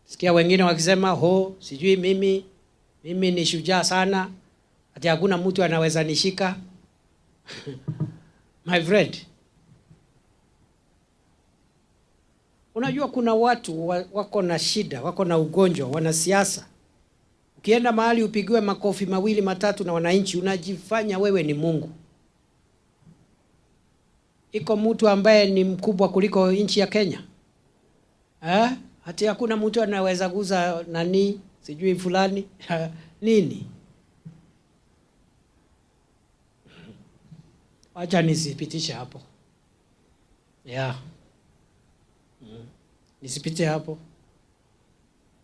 Sikia wengine wakisema sijui mimi ni shujaa sana, ati hakuna mtu anaweza nishika. My friend, unajua kuna watu wako na shida, wako na ugonjwa, wanasiasa. Ukienda mahali upigiwe makofi mawili matatu na wananchi, unajifanya wewe ni Mungu. Iko mtu ambaye ni mkubwa kuliko nchi ya Kenya? Hati hakuna mtu anaweza guza nani sijui fulani nini? Acha nisipitishe hapo. Nisipite hapo.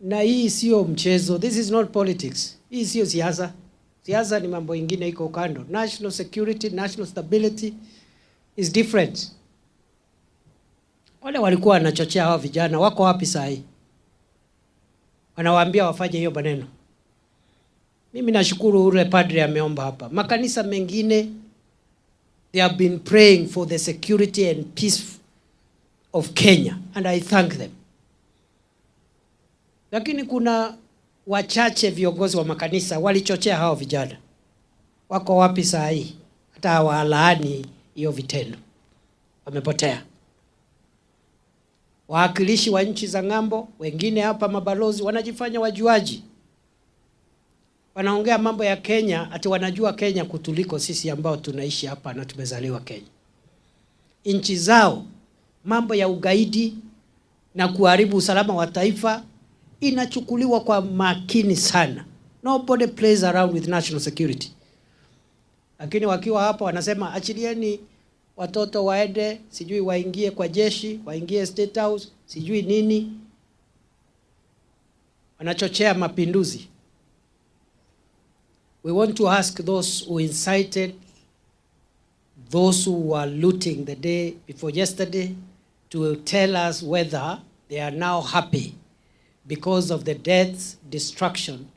Na hii sio mchezo. This is not politics. Hii sio siasa. Siasa ni mambo ingine iko kando. National security, national stability is different. Wale walikuwa wanachochea hao vijana wako wapi saa hii? Wanawaambia wafanye hiyo maneno. Mimi nashukuru ule padre ameomba hapa. Makanisa mengine, they have been praying for the security and peace of Kenya, and I thank them. Lakini kuna wachache viongozi wa makanisa walichochea hao vijana. Wako wapi saa hii? Hata walaani hiyo vitendo. Wamepotea. Waakilishi wa nchi za ng'ambo, wengine hapa mabalozi, wanajifanya wajuaji. Wanaongea mambo ya Kenya, ati wanajua Kenya kutuliko sisi ambao tunaishi hapa na tumezaliwa Kenya. Nchi zao, mambo ya ugaidi na kuharibu usalama wa taifa inachukuliwa kwa makini sana. Nobody plays around with national security. Lakini wakiwa hapa wanasema achilieni watoto waende, sijui waingie kwa jeshi, waingie State House, sijui nini. Wanachochea mapinduzi. We want to ask those who incited, those who were looting the day before yesterday, to tell us whether they are now happy because of the deaths, destruction,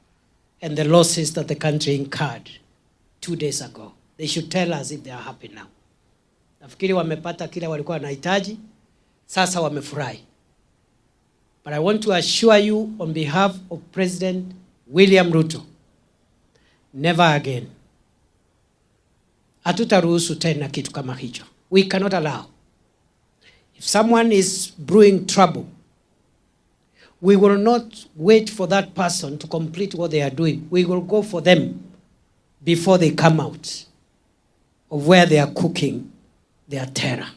and the losses that the country incurred 2 days ago. They should tell us if they are happy now. Nafikiri wamepata kile walikuwa wanahitaji, sasa wamefurahi. But I want to assure you on behalf of President William Ruto, never again. Hatutaruhusu tena kitu kama hicho. We cannot allow. If someone is brewing trouble, we will not wait for that person to complete what they are doing. We will go for them before they come out of where they are cooking their terror.